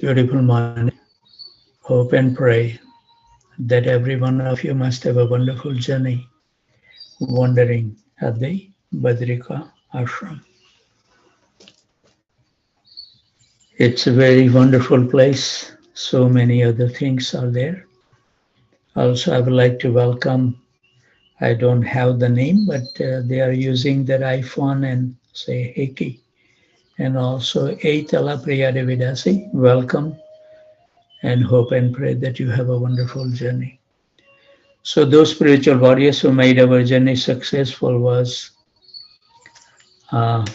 beautiful morning. Hope and pray that every one of you must have a wonderful journey wandering at the Badrika ashram. It's a very wonderful place. So many other things are there. Also, I would like to welcome, I don't have the name, but they are using their iPhone and say Heki. And also, Eitala Priya Devidasi, welcome and hope and pray that you have a wonderful journey. So those spiritual warriors who made our journey successful was, I'm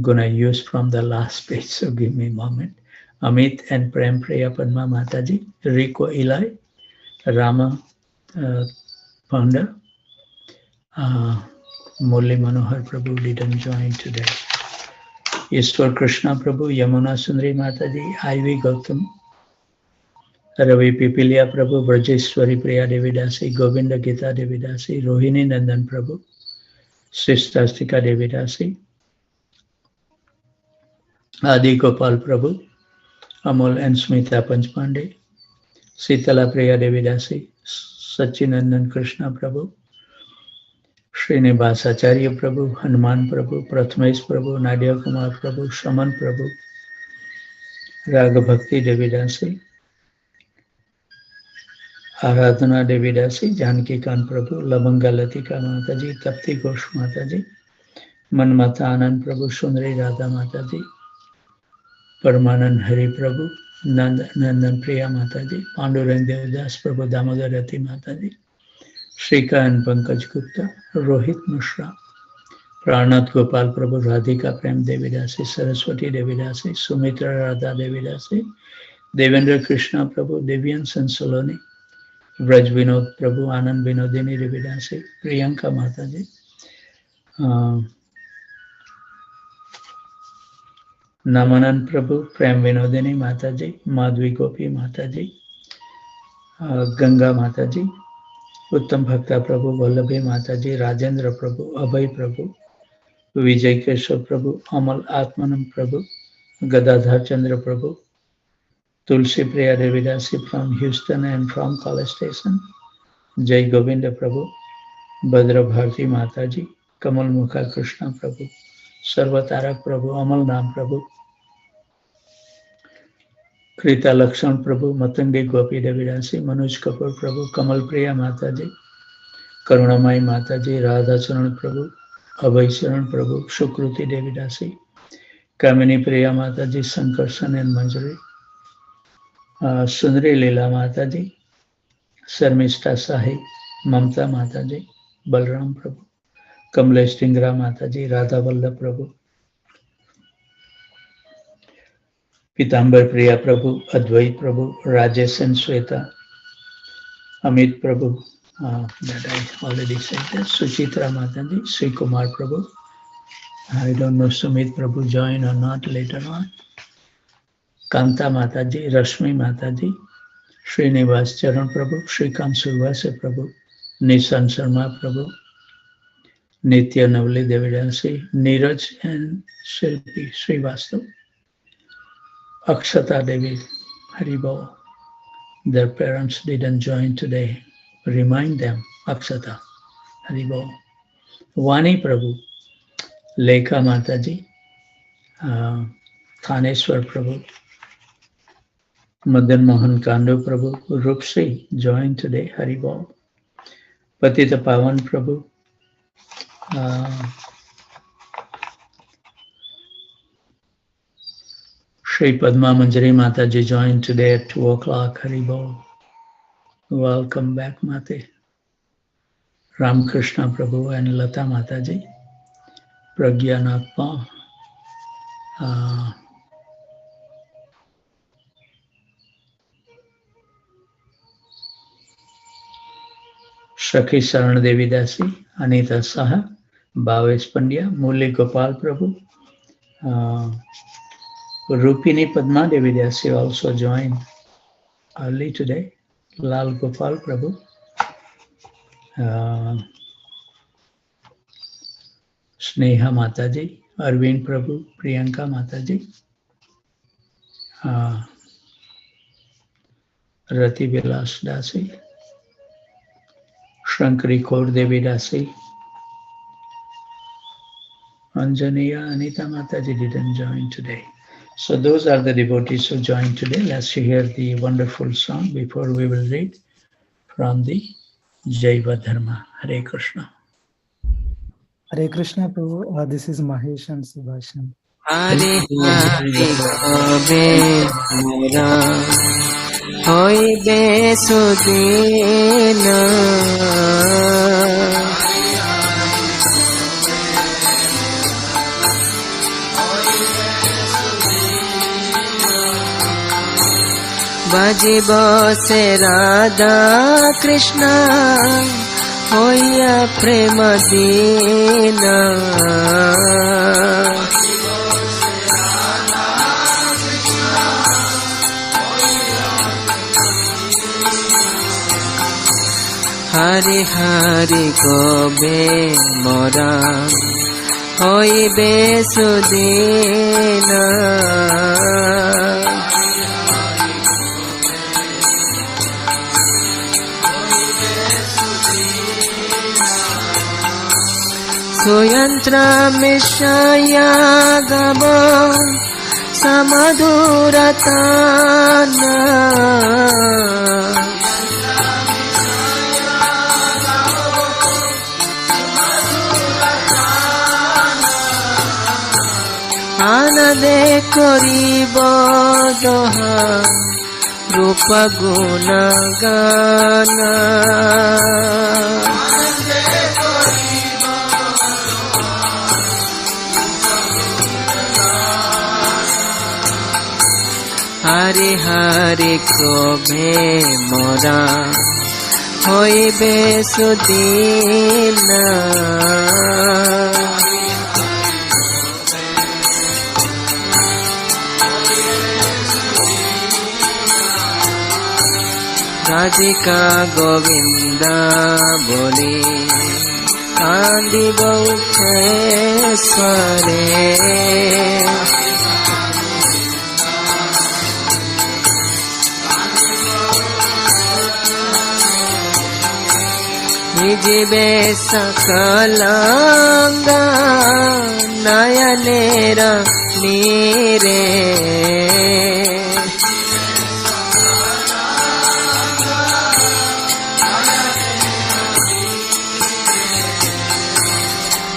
going to use from the last page, so give me a moment. Amit and Prem Priya Padma Mataji, Rico Eli, Rama Panda, Murli Manohar Prabhu didn't join today. Ishwar Krishna Prabhu, Yamuna Sundari Mataji, Ivy Gautam, Ravi Pipilia Prabhu, Brajeshwari Priya Devidasi, Govinda Gita Devidasi, Rohini Nandan Prabhu, Sistastika Devidasi, Adi Gopal Prabhu, Amol and Smita Panchpande, Sitala Priya Devidasi, Sachinandan Krishna Prabhu, Srinivas Acharya Prabhu, Hanuman Prabhu, Prathamesh Prabhu, Nadia Kumar Prabhu, Shaman Prabhu, Raga Bhakti Devidasi, Aradhana Devidasi, Janki Khan Prabhu, Labanga Latika Mataji, Tapti Ghosh Mataji, Manmata Anand Prabhu, Sundari Radha Mataji, Parmanand Hari Prabhu, Nandan Priya Mataji, Pandurang Devdas Prabhu, Damodar Rati Mataji, Shrika and Pankaj Gupta, Rohit Mishra, Pranath Gopal Prabhu, Radhika Prem Devidasi, Saraswati Devidasi, Sumitra Radha Devidasi, Devendra Krishna Prabhu, Devian Sansaloni, Braj Vinod Prabhu, Anand Vinodini Devidasi, Priyanka Mataji, Namanan Prabhu, Prem Vinodini Mataji, Madhvi Gopi Mataji, Ganga Mataji, Uttam Bhakta Prabhu, Vallabhi Mataji, Rajendra Prabhu, Abhay Prabhu, Vijay Keshav Prabhu, Amal Atmanam Prabhu, Gadadhar Chandra Prabhu, Tulsi Priya Devidasi from Houston and from College Station, Jai Govinda Prabhu, Badra Bharti Mataji, Kamal Mukha Krishna Prabhu, Sarvatarak Prabhu, Amal Nam Prabhu, Krita Lakshan Prabhu, Matangi Gopi Devidasi, Manoj Kapoor Prabhu, Kamal Priya Mataji, Karunamai Mataji, Radha Charan Prabhu, Abhay Charan Prabhu, Shukruti Devidasi, Kamini Priya Mataji, Sankarsan and Manjari, Sundari Leela Mataji, Sarmishta Sahi, Mamta Mataji, Balram Prabhu, Kamlesh Tingra Mataji, Radha Vallabh Prabhu, Pitambar Priya Prabhu, Advait Prabhu, Rajesh and Sweta, Amit Prabhu, that I already said that, Suchitra Mataji, Sri Kumar Prabhu, I don't know Sumit Prabhu join or not later on, Kanta Mataji, Rashmi Mataji, Srinivas Charan Prabhu, Shrikant Survase Prabhu, Nissan Sharma Prabhu, Nitya Navali Devidasi, Neeraj and Shilpi Srivastav, Akshata Devi, Haribol. Their parents didn't join today. Remind them, Akshata, Haribol. Vani Prabhu, Lekha Mataji, Thaneswar Prabhu, Madan Mohan Kandu Prabhu, Rupsi joined today, Haribol. Patita Pavan Prabhu, Shri Padma Manjari Mataji joined today at 2 o'clock, Haribol. Welcome back, Mate. Ramakrishna Prabhu and Lata Mataji, Pragyanatma, Shakhi Saran Devidasi, Anita Saha, Bhavesh Pandya, Murli Gopal Prabhu, Rupini Padma Devidasi also joined early today, Lal Gopal Prabhu, Sneha Mataji, Arvind Prabhu, Priyanka Mataji, Rati Vilas Dasi, Shankari Kaur Devi Dasi, Anjaneya Anita Mataji didn't join today. So those are the devotees who joined today. Let's hear the wonderful song before we will read from the Jaiva Dharma. Hare Krishna. Hare Krishna Prabhu, this is Mahesh and Subhashan. Hare Hare Kabe Mora Hoibe Sudina Bajibo se Radha Krishna Hoya Prema Dina Hari Hari Kobe Mora Hoibe Sudina Suyantra Mishaya Gabo Samaduratana Anade Koribo Doha Rupa Guna Gana Hari Hari Kobe Mora Hoibe Sudina Radhika Govinda Boli Andi Bauche Sware Nijibe Sakalanga Nayanera Nire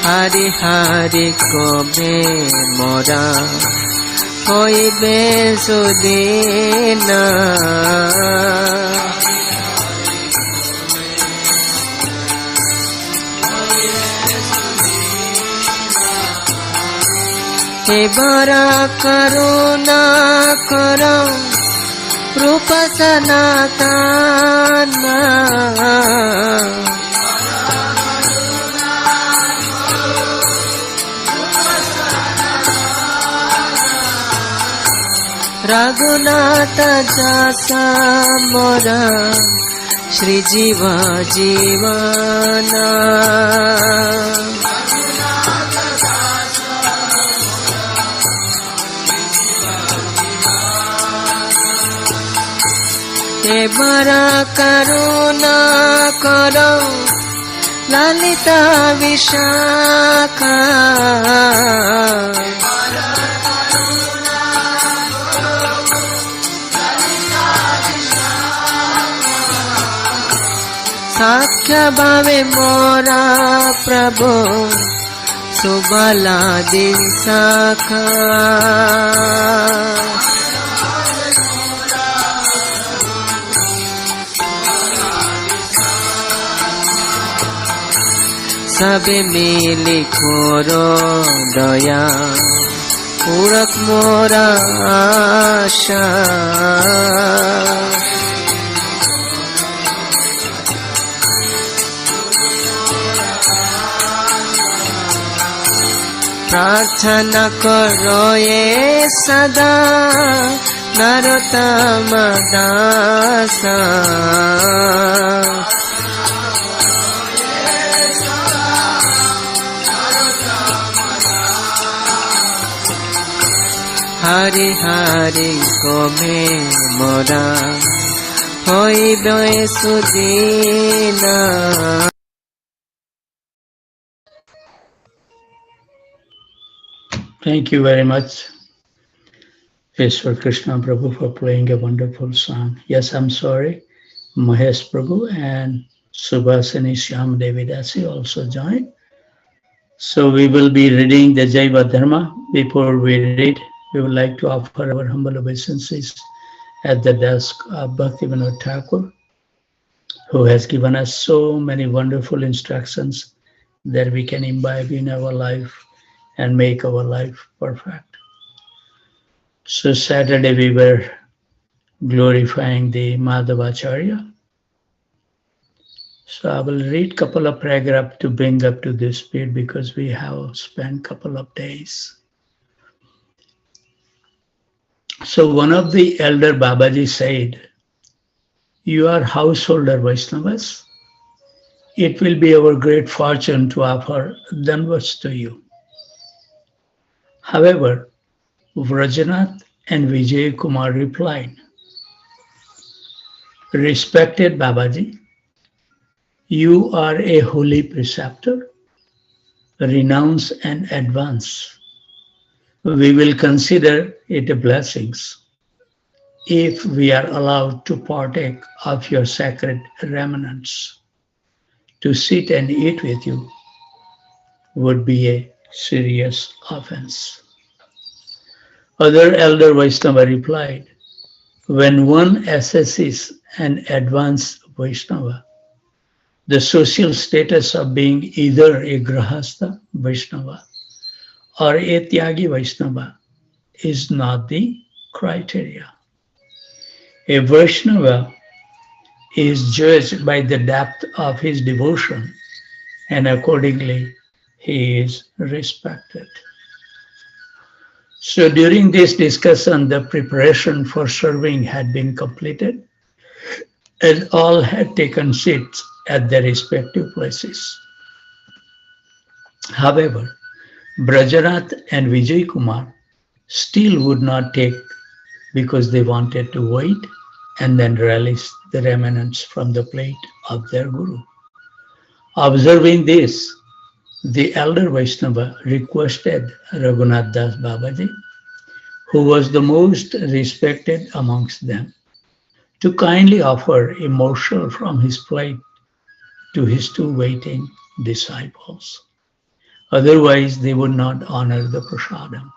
Hari Hari Kobe Mora Hoibe Sudina Bara Karuna Karo Rupa Sanatana Raghunatha Jasa Mora Shri Jiva Jivana Bara Karuna Karo Lalita Vishaka Sakhya Bhave Mora Prabhu Subala Dinsaka Sabe mili koro daya Purak mora asha Prarthana karo ye sada Narottama dasa Hari Hari Kome Mora Hoibe Sudina. Thank you very much, Ishwar Krishna Prabhu, for playing a wonderful song. Yes, I'm sorry, Mahesh Prabhu and Subhasini Shyam Devidasi also joined. So we will be reading the Jaiva Dharma. Before we read, we would like to offer our humble obeisances at the desk of Bhaktivinoda Thakur, who has given us so many wonderful instructions that we can imbibe in our life and make our life perfect. So Saturday we were glorifying the Madhavacharya. So I will read a couple of paragraphs to bring up to this speed because we have spent a couple of days. So one of the elder Babaji said, "You are householder Vaishnavas. It will be our great fortune to offer Dhanvats to you." However, Vrajanath and Vijay Kumar replied, "Respected Babaji, you are a holy preceptor. Renounce and advance. We will consider it a blessing if we are allowed to partake of your sacred remnants. To sit and eat with you would be a serious offense." Other elder Vaishnava replied, "When one assesses an advanced Vaishnava, the social status of being either a Grahastha Vaishnava or a Tyagi Vaishnava is not the criteria. A Vaishnava is judged by the depth of his devotion, and accordingly he is respected." So during this discussion, the preparation for serving had been completed, and all had taken seats at their respective places. However, Brajanath and Vijay Kumar still would not take because they wanted to wait and then relish the remnants from the plate of their Guru. Observing this, the elder Vaishnava requested Raghunath Das Babaji, who was the most respected amongst them, to kindly offer a morsel from his plate to his two waiting disciples. Otherwise, they would not honor the prasadam.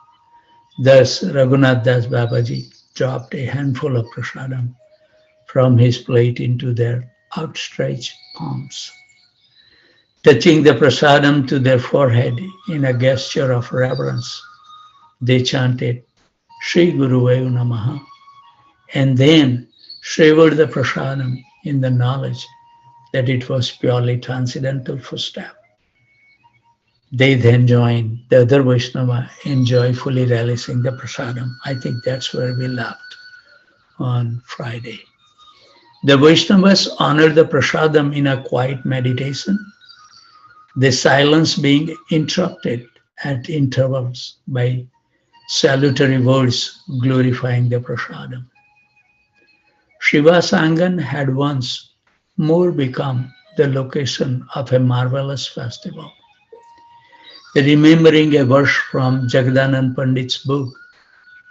Thus, Raghunath Das Babaji dropped a handful of prasadam from his plate into their outstretched palms. Touching the prasadam to their forehead in a gesture of reverence, they chanted, "Shri Guruvayu Namaha," and then savored the prasadam in the knowledge that it was purely transcendental footstep. They then joined the other Vaishnava in joyfully relishing the prasadam. I think that's where we left on Friday. The Vaishnavas honored the prasadam in a quiet meditation, the silence being interrupted at intervals by salutary words glorifying the prasadam. Shiva Sangan had once more become the location of a marvelous festival. Remembering a verse from Jagadanand Pandit's book,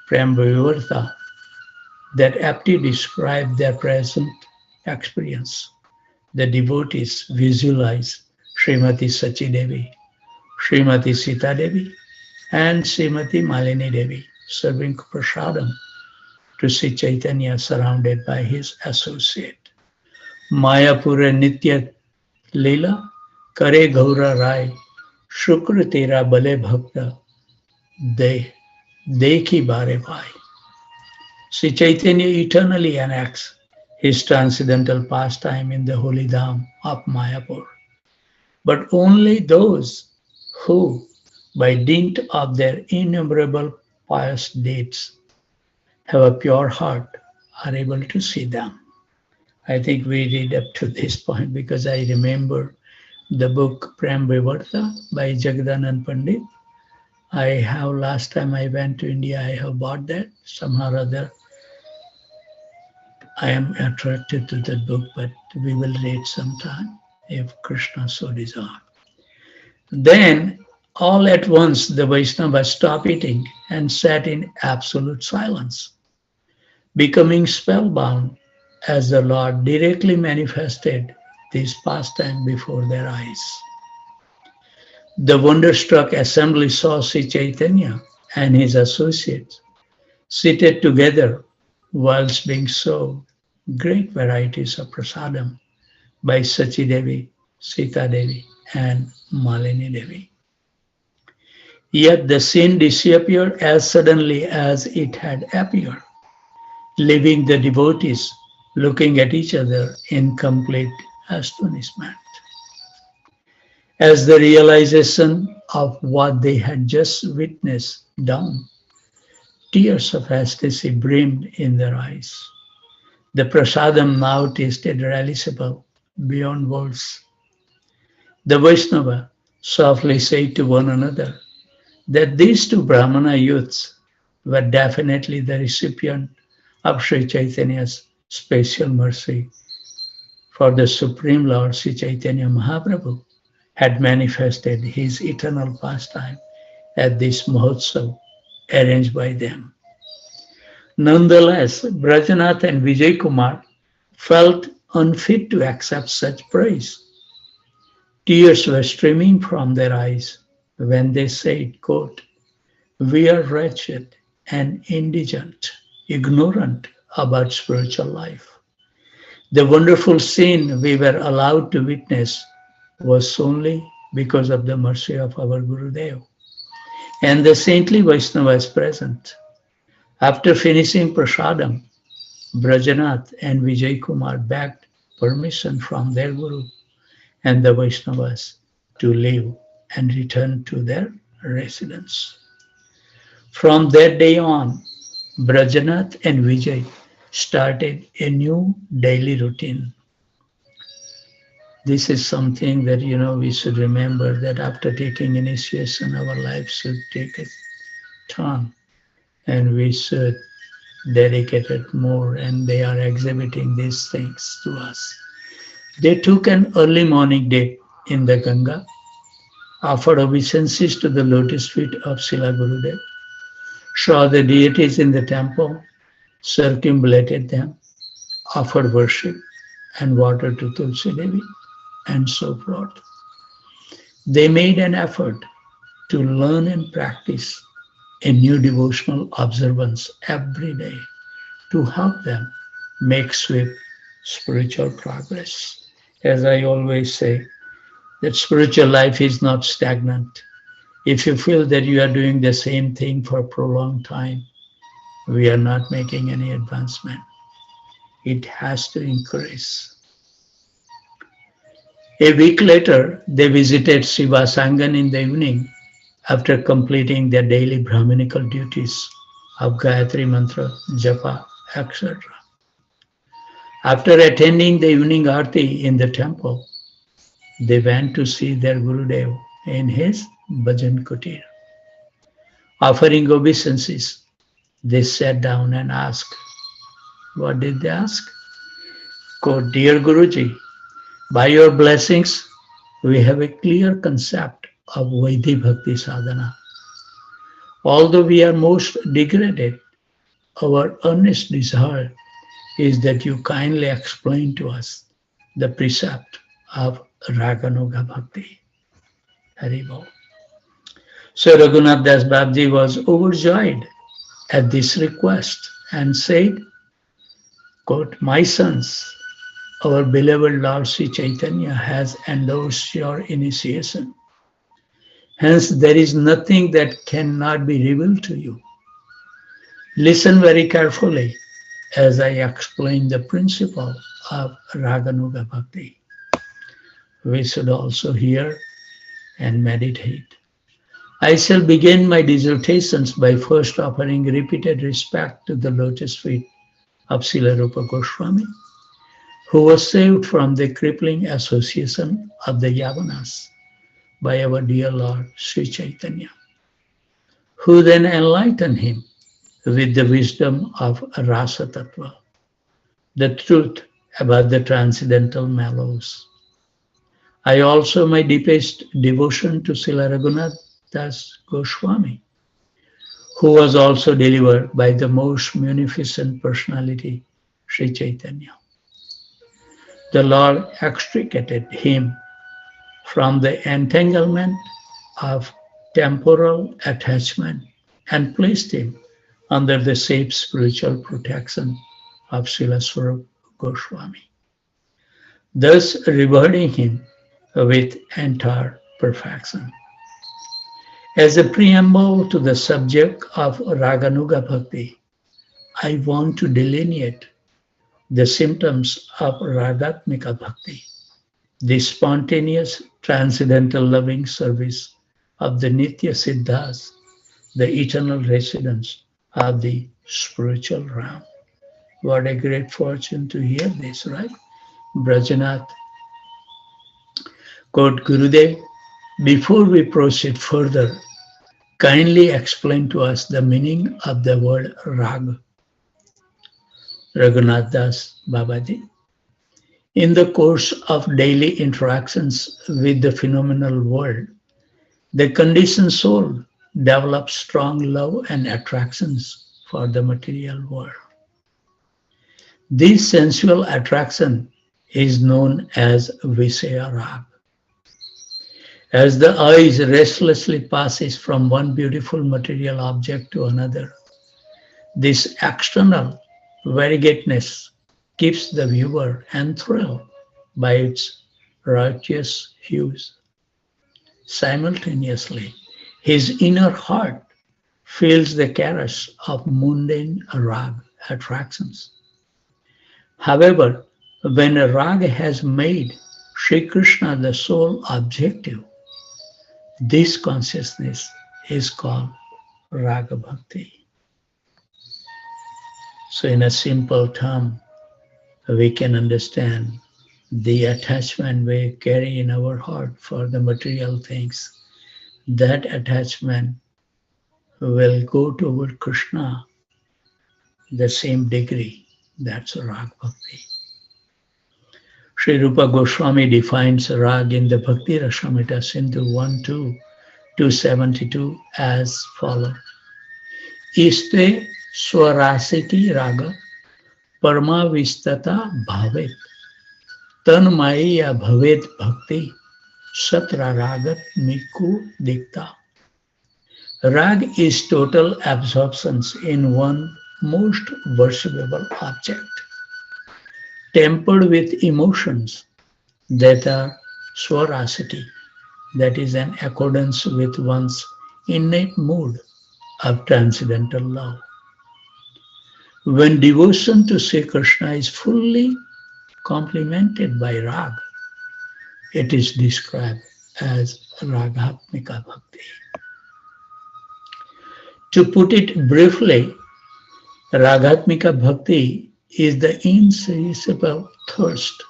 Prem Vivarta, that aptly described their present experience, the devotees visualize Srimati Sachi Devi, Srimati Sita Devi, and Srimati Malini Devi serving prasadam to Sri Chaitanya surrounded by his associate. Mayapura Nitya Leela Kare Gaura Rai Shukra Tera Bale Bhakta Dekhi Bare Pai. Sri Chaitanya eternally enacts his transcendental pastime in the holy dham of Mayapur. But only those who, by dint of their innumerable pious deeds, have a pure heart are able to see them. I think we read up to this point because I remember the book Prem Vivarta by Jagadanand Pandit. I have, last time I went to India, I have bought that somehow or other. I am attracted to that book, but we will read sometime if Krishna so desires. Then, all at once, the Vaishnava stopped eating and sat in absolute silence, becoming spellbound as the Lord directly manifested this pastime before their eyes. The wonderstruck assembly saw Sri Chaitanya and his associates seated together whilst being served great varieties of prasadam by Sachi Devi, Sita Devi, and Malini Devi. Yet the scene disappeared as suddenly as it had appeared, leaving the devotees looking at each other in complete astonishment. As the realization of what they had just witnessed dawned, tears of ecstasy brimmed in their eyes. The prasadam now tasted relishable beyond words. The Vaishnava softly said to one another that these two Brahmana youths were definitely the recipient of Sri Chaitanya's special mercy, for the Supreme Lord Sri Chaitanya Mahaprabhu had manifested his eternal pastime at this Mahotsav arranged by them. Nonetheless, Brajanath and Vijay Kumar felt unfit to accept such praise. Tears were streaming from their eyes when they said, quote, "We are wretched and indigent, ignorant about spiritual life. The wonderful scene we were allowed to witness was only because of the mercy of our Gurudev and the saintly Vaishnavas present." After finishing prasadam, Brajanath and Vijay Kumar begged permission from their Guru and the Vaishnavas to leave and return to their residence. From that day on, Brajanath and Vijay started a new daily routine. This is something that, we should remember, that after taking initiation, our life should take a turn and we should dedicate it more, and they are exhibiting these things to us. They took an early morning dip in the Ganga, offered obeisances to the lotus feet of Srila Gurudev, saw the deities in the temple, circumambulated them, offered worship and water to Tulsi Devi, and so forth. They made an effort to learn and practice a new devotional observance every day to help them make swift spiritual progress. As I always say, that spiritual life is not stagnant. If you feel that you are doing the same thing for a prolonged time, we are not making any advancement. It has to increase. A week later, they visited Shiva Sangan in the evening after completing their daily Brahminical duties of Gayatri Mantra, Japa, etc. After attending the evening Aarti in the temple, they went to see their Gurudev in his Bhajan Kutir. Offering obeisances, they sat down and asked. What did they ask? Quote, "Dear Guruji, by your blessings, we have a clear concept of Vaidhi Bhakti Sadhana. Although we are most degraded, our earnest desire is that you kindly explain to us the precept of Raganuga Bhakti." Haribol. So Raghunath Das Babji was overjoyed at this request and said, quote, "My sons, our beloved Lord Sri Chaitanya has endorsed your initiation. Hence, there is nothing that cannot be revealed to you. Listen very carefully as I explain the principle of Raganuga Bhakti. We should also hear and meditate. I shall begin my dissertations by first offering repeated respect to the lotus feet of Srila Rupa Goswami, who was saved from the crippling association of the Yavanas by our dear Lord Sri Chaitanya. who then enlighten him with the wisdom of Rasa Tattva, the truth about the transcendental mellows. I also my deepest devotion to Srila Raghunath Das Goswami, who was also delivered by the most munificent personality, Sri Chaitanya. The Lord extricated him from the entanglement of temporal attachment and placed him under the safe spiritual protection of Srila Swarup Goswami, thus rewarding him with entire perfection. As a preamble to the subject of Raganuga Bhakti, I want to delineate the symptoms of Ragatmika Bhakti, the spontaneous transcendental loving service of the Nitya Siddhas, the eternal residents of the spiritual realm. What a great fortune to hear this, right? Brajanath. Quote, Gurudev, before we proceed further, kindly explain to us the meaning of the word rag. Raghunath Das Babaji. In the course of daily interactions with the phenomenal world, the conditioned soul develops strong love and attractions for the material world. This sensual attraction is known as Visaya Rag. As the eyes restlessly passes from one beautiful material object to another, this external variegatedness keeps the viewer enthralled by its righteous hues. Simultaneously, his inner heart feels the caress of mundane rag attractions. However, when a rag has made Sri Krishna the sole objective, this consciousness is called Raga Bhakti. So in a simple term, we can understand the attachment we carry in our heart for the material things. That attachment will go toward Krishna the same degree. That's Rag Bhakti. Sri Rupa Goswami defines Rag in the Bhakti Rasamrita Sindhu 1.2.272 as follows. Iste swarasiki raga parma vistata bhavet tanmaya bhavet bhakti satra ragat miku dikta. Rag is total absorptions in one most worshipable object, tempered with emotions that are swarasity, that is an accordance with one's innate mood of transcendental love. When devotion to Sri Krishna is fully complemented by rag, it is described as Ragatmika Bhakti. To put it briefly, Ragatmika Bhakti is the insatiable thirst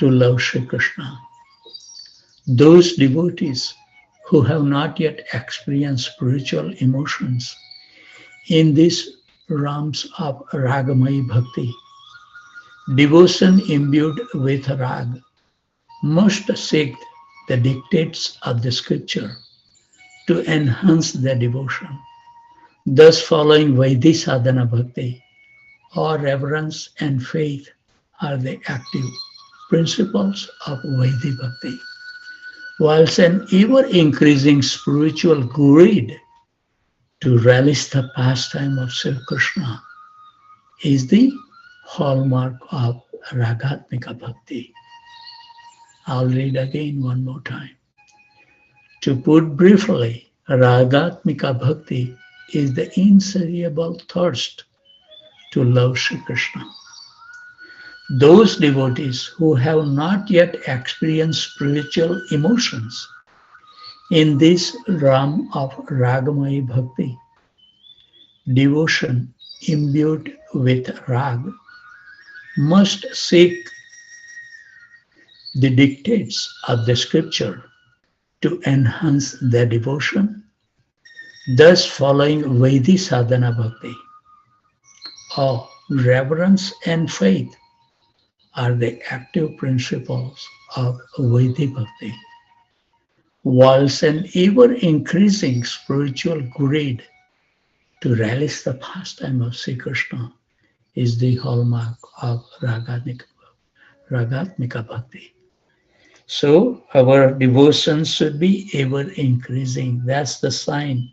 to love Sri Krishna. Those devotees who have not yet experienced spiritual emotions in these realms of Ragamai Bhakti, devotion imbued with rag, must seek the dictates of the scripture to enhance their devotion, thus following Vaidhi Sadhana Bhakti, or reverence and faith are the active principles of Vaidhi Bhakti, whilst an ever-increasing spiritual greed to relish the pastime of Sri Krishna is the hallmark of Ragatmika Bhakti. I'll read again one more time. To put briefly, Ragatmika Bhakti is the insatiable thirst to love Sri Krishna. Those devotees who have not yet experienced spiritual emotions in this realm of Ragamai Bhakti, devotion imbued with rag, must seek the dictates of the scripture to enhance their devotion, thus following Vaidhi sadhana bhakti. Awe, reverence and faith are the active principles of Vaidhi bhakti, whilst an ever-increasing spiritual greed to relish the pastime of Sri Krishna is the hallmark of Ragatmika bhakti. So our devotion should be ever increasing. That's the sign.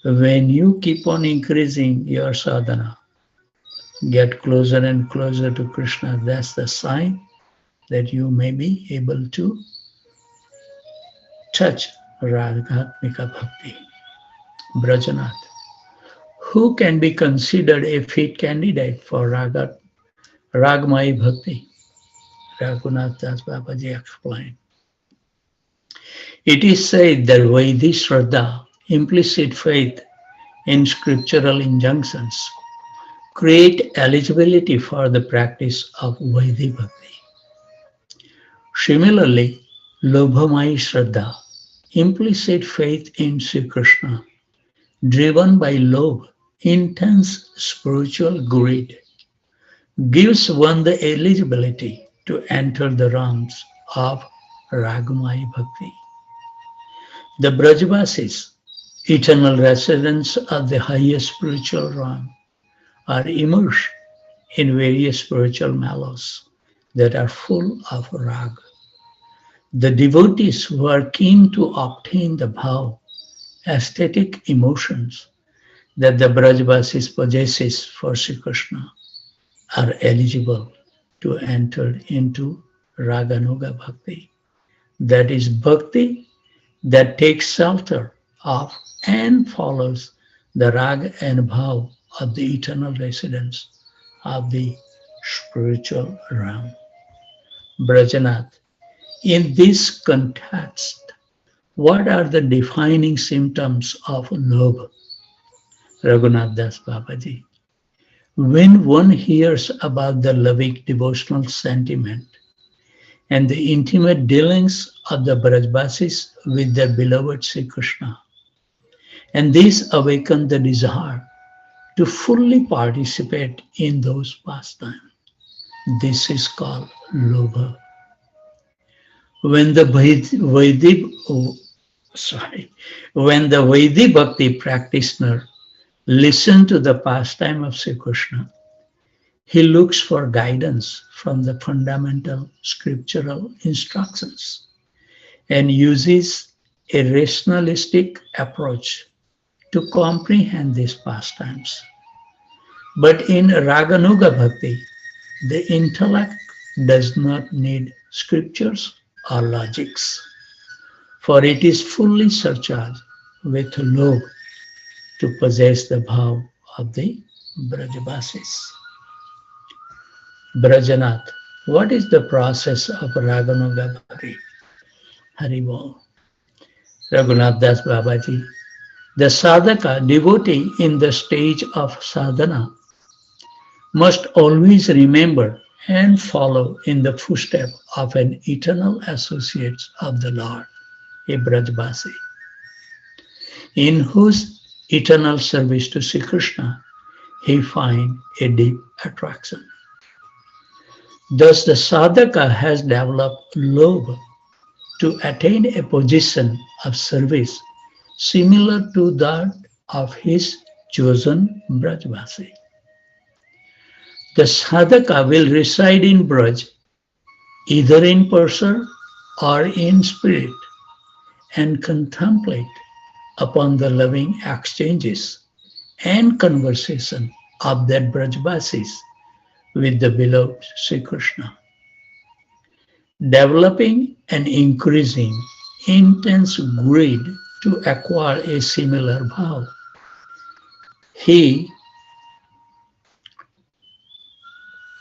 When you keep on increasing your sadhana, get closer and closer to Krishna, that's the sign that you may be able to touch Ragatmika bhakti. Brajanath, who can be considered a fit candidate for Ragmai bhakti? Raghunath Das Babaji explained. It is said that Vaidhi Shraddha, implicit faith in scriptural injunctions, create eligibility for the practice of Vaidhi bhakti. Similarly, Lobhamai Shraddha, implicit faith in Sri Krishna, driven by love, intense spiritual greed, gives one the eligibility to enter the realms of Ragamai Bhakti. The Brajavasis, eternal residents of the highest spiritual realm, are immersed in various spiritual mellows that are full of rag. The devotees who are keen to obtain the bhav, aesthetic emotions that the Brajavasis possesses for Sri Krishna are eligible to enter into Raganuga Bhakti. That is Bhakti that takes shelter of and follows the Rag and Bhav of the eternal residents of the spiritual realm. Brajanath, in this context, what are the defining symptoms of love? Raghunath Das Babaji. When one hears about the loving devotional sentiment and the intimate dealings of the Brajbasis with their beloved Sri Krishna, and this awaken the desire to fully participate in those pastimes, this is called lobha. When the Vaidhi Bhakti practitioner listen to the pastime of Sri Krishna, he looks for guidance from the fundamental scriptural instructions and uses a rationalistic approach to comprehend these pastimes. But in Raganuga Bhakti, the intellect does not need scriptures or logics, for it is fully surcharged with love to possess the bhav of the Brajavasis. Brajanath, what is the process of Raganuga Bhakti? Hari Bol. Raghunath Das Babaji, the sadhaka, devotee in the stage of sadhana, must always remember and follow in the footsteps of an eternal associate of the Lord, a Brajbasi, in whose eternal service to Sri Krishna he finds a deep attraction. Thus the sadhaka has developed love to attain a position of service similar to that of his chosen Brajvasi. The sadhaka will reside in Braj, either in person or in spirit, and contemplate upon the loving exchanges and conversation of that Brajvasis with the beloved Sri Krishna. Developing and increasing intense greed to acquire a similar bhav, he,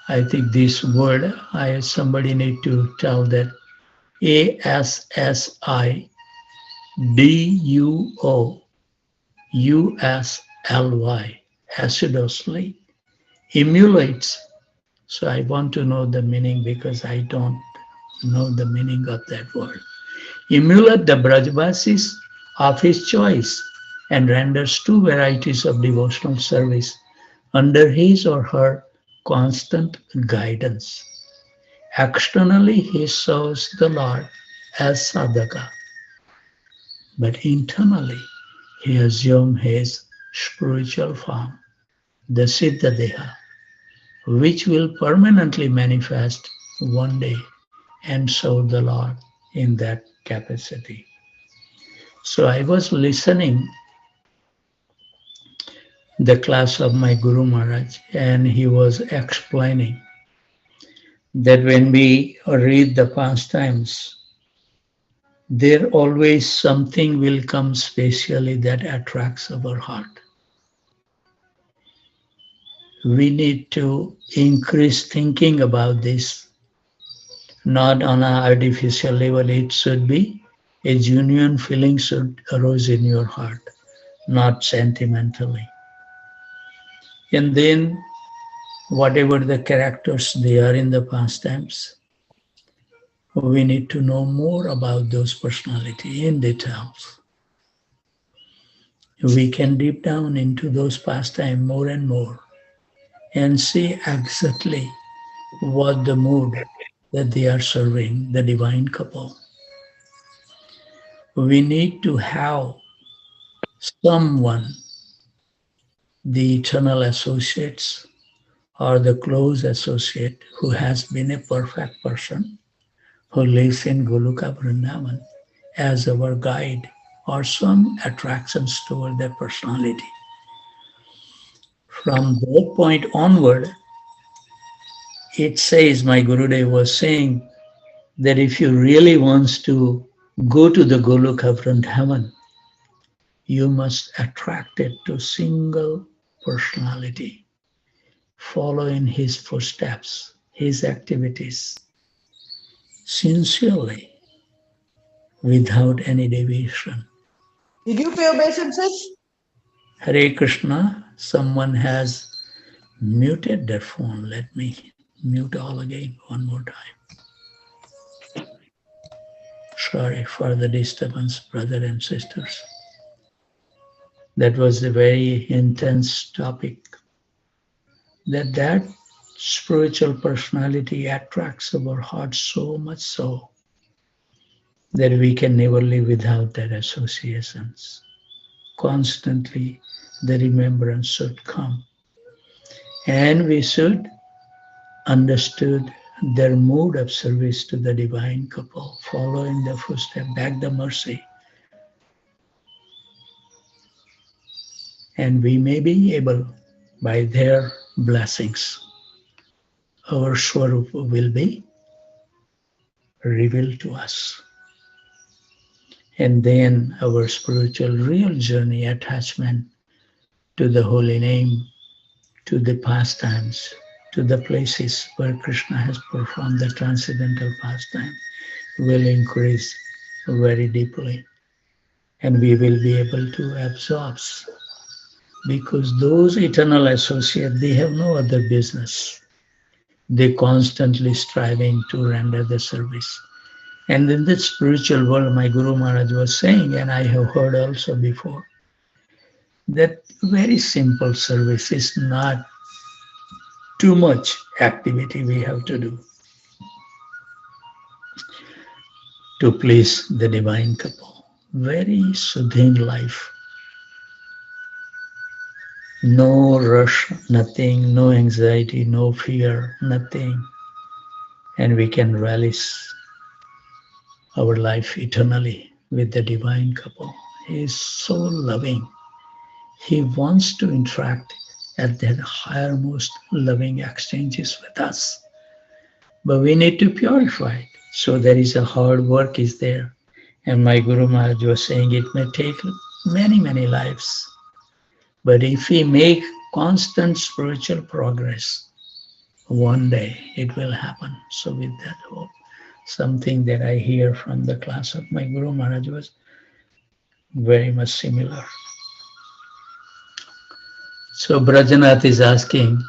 I think this word, somebody need to tell that, ASSIDUOUSLY, assiduously, emulates. So I want to know the meaning because I don't know the meaning of that word. Emulate the Brajvasis of his choice and renders two varieties of devotional service under his or her constant guidance. Externally, he serves the Lord as sadhaka, but internally, he assumes his spiritual form, the Siddha Deha, which will permanently manifest one day and serve the Lord in that capacity. So I was listening the class of my Guru Maharaj, and he was explaining that when we read the pastimes, there always something will come specially that attracts our heart. We need to increase thinking about this, not on an artificial level. It should be a genuine feeling should arise in your heart, not sentimentally. And then whatever the characters they are in the pastimes, we need to know more about those personality in details. We can deep down into those pastimes more and more and see exactly what the mood that they are serving, the divine couple. We need to have someone, the eternal associates or the close associate who has been a perfect person, who lives in Goloka Vrindavan as our guide or some attractions toward their personality. From that point onward, it says, my Gurudev was saying that if you really want to go to the Goloka Vrindavan, you must attract it to single personality, follow in his footsteps, his activities, sincerely, without any deviation. Did you pay obeisances? Hare Krishna, someone has muted their phone. Let me mute all again one more time. Sorry for the disturbance, brother and sisters. That was a very intense topic. That spiritual personality attracts our heart so much so that we can never live without their associations. Constantly the remembrance should come. And we should understood their mode of service to the divine couple, follow in their footsteps, beg the mercy. And we may be able, by their blessings, our Swarup will be revealed to us. And then our spiritual real journey, attachment to the holy name, to the pastimes, to the places where Krishna has performed the transcendental pastime, will increase very deeply. And we will be able to absorb, because those eternal associates, they have no other business. They constantly striving to render the service. And in this spiritual world, my Guru Maharaj was saying, and I have heard also before, that very simple service is not too much activity we have to do to please the divine couple. Very soothing life. No rush, nothing, no anxiety, no fear, nothing. And we can relish our life eternally with the divine couple. He is so loving. He wants to interact at that highermost loving exchanges with us. But we need to purify it. So there is a hard work is there. And my Guru Maharaj was saying it may take many, many lives. But if we make constant spiritual progress, one day it will happen. So with that hope, something that I hear from the class of my Guru Maharaj was very much similar. So Brajanath is asking,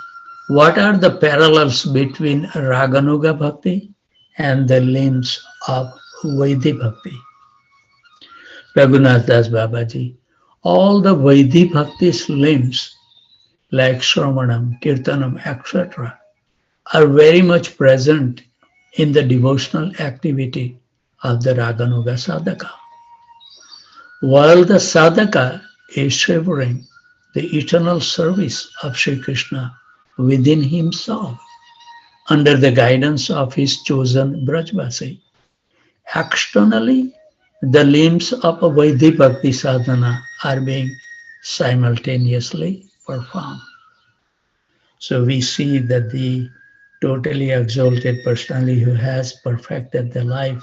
what are the parallels between Raganuga Bhakti and the limbs of Vaidhi Bhakti? Raghunath Das Babaji, all the Vaidhi Bhakti's limbs like Shravanam, Kirtanam, etc. are very much present in the devotional activity of the Raganuga Sadhaka. While the sadhaka is savoring the eternal service of Sri Krishna within himself under the guidance of his chosen Brajvasi, externally the limbs of a Vaidhi Bhakti sadhana are being simultaneously performed. So we see that the totally exalted personality who has perfected the life,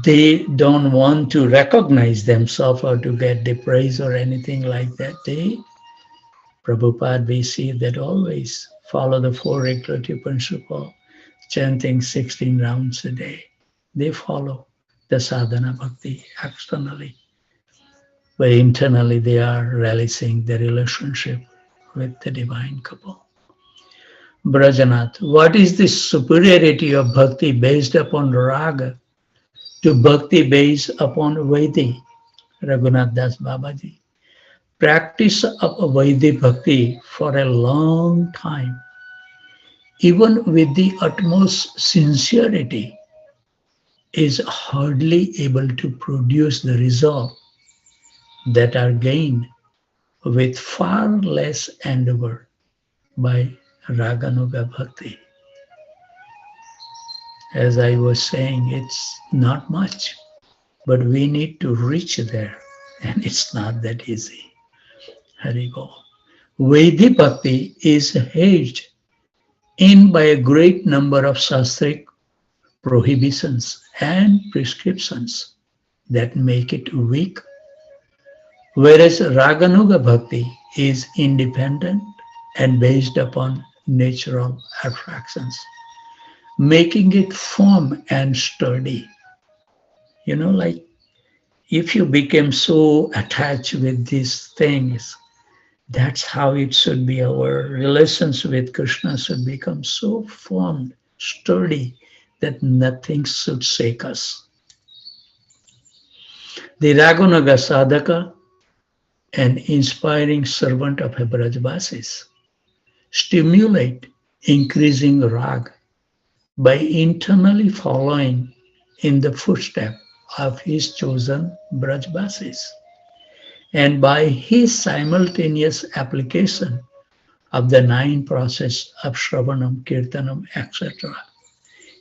they don't want to recognize themselves or to get the praise or anything like that. Prabhupada, we see that always follow the four regulative principle, chanting 16 rounds a day. They follow the sadhana bhakti externally, but internally they are relishing the relationship with the divine couple. Brajanath, what is the superiority of bhakti based upon raga to bhakti based upon Vaidhi? Raghunath Das Babaji. Practice of Vaidhi bhakti for a long time, even with the utmost sincerity, is hardly able to produce the result that are gained with far less endeavor by Raganuga bhakti. As I was saying, it's not much, but we need to reach there, and it's not that easy. Haribol. Vaidhi bhakti is hedged in by a great number of shastric prohibitions and prescriptions that make it weak, whereas Raganuga bhakti is independent and based upon natural attractions, making it firm and sturdy. You know, like if you become so attached with these things, that's how it should be. Our relations with Krishna should become so firm, sturdy, that nothing should shake us. The Raghunaga Sadhaka, an inspiring servant of Brajvasis, stimulate increasing rag by internally following in the footsteps of his chosen Brajvasis, and by his simultaneous application of the 9 process of Shravanam, Kirtanam, etc.,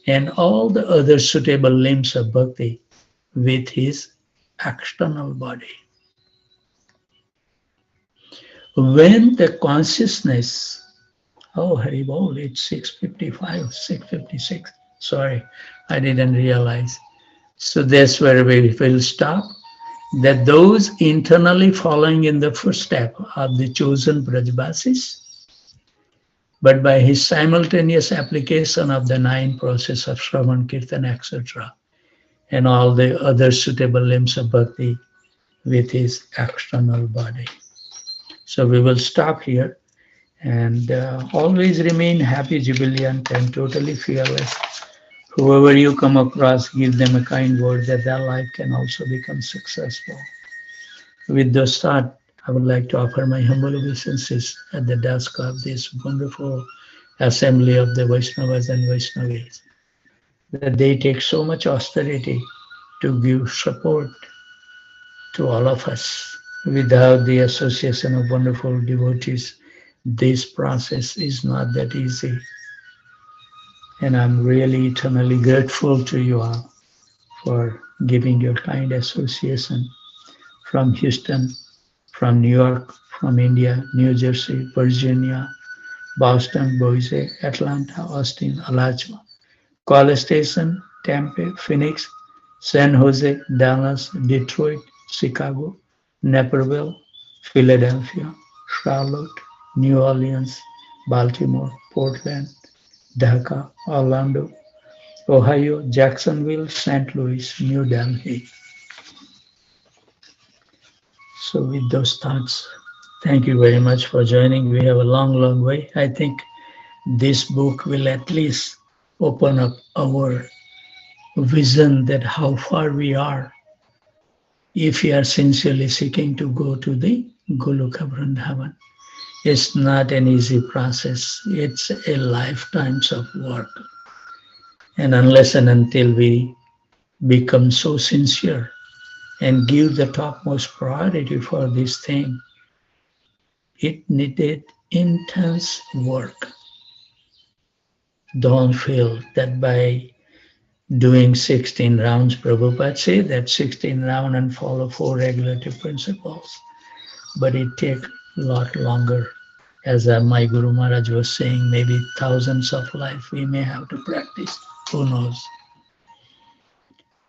and all the other suitable limbs of bhakti with his external body. When the consciousness, oh Haribol, it's 6:55, 6:56, sorry, I didn't realize. So that's where we will stop, that those internally following in the footstep of the chosen Brajvasis, but by his simultaneous application of the 9 process of Shravan, Kirtan, etc., and all the other suitable limbs of bhakti with his external body. So we will stop here, and always remain happy, jubilant, and totally fearless. Whoever you come across, give them a kind word that their life can also become successful. With those thoughts, I would like to offer my humble obeisances at the dusk of this wonderful assembly of the Vaishnavas and Vaishnavis, that they take so much austerity to give support to all of us. Without the association of wonderful devotees, this process is not that easy. And I'm really eternally grateful to you all for giving your kind association from Houston, from New York, from India, New Jersey, Virginia, Boston, Boise, Atlanta, Austin, Alachua, College Station, Tempe, Phoenix, San Jose, Dallas, Detroit, Chicago, Naperville, Philadelphia, Charlotte, New Orleans, Baltimore, Portland, Dhaka, Orlando, Ohio, Jacksonville, St. Louis, New Delhi. So with those thoughts, thank you very much for joining. We have a long, long way. I think this book will at least open up our vision that how far we are if you are sincerely seeking to go to the Goloka Vrindavan. It's not an easy process. It's a lifetimes of work. And unless and until we become so sincere and give the topmost priority for this thing, it needed intense work. Don't feel that by doing 16 rounds, Prabhupada said that 16 rounds and follow 4 regulative principles, but it takes a lot longer. As my Guru Maharaj was saying, maybe thousands of life we may have to practice, who knows.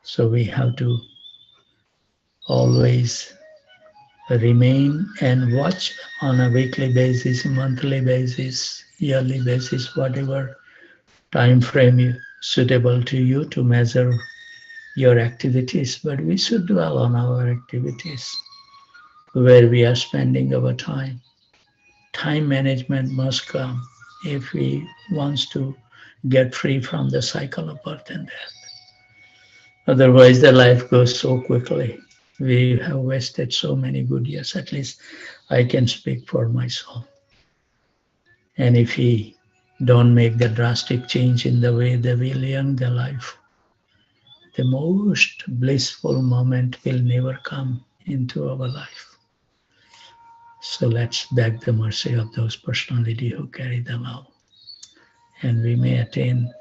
So we have to always remain and watch on a weekly basis, monthly basis, yearly basis, whatever time frame suitable to you to measure your activities. But we should dwell on our activities, where we are spending our time. Time management must come if we want to get free from the cycle of birth and death. Otherwise, the life goes so quickly. We have wasted so many good years. At least I can speak for myself. And if we don't make the drastic change in the way that we live the life, the most blissful moment will never come into our life. So let's beg the mercy of those personalities who carry the love, and we may attain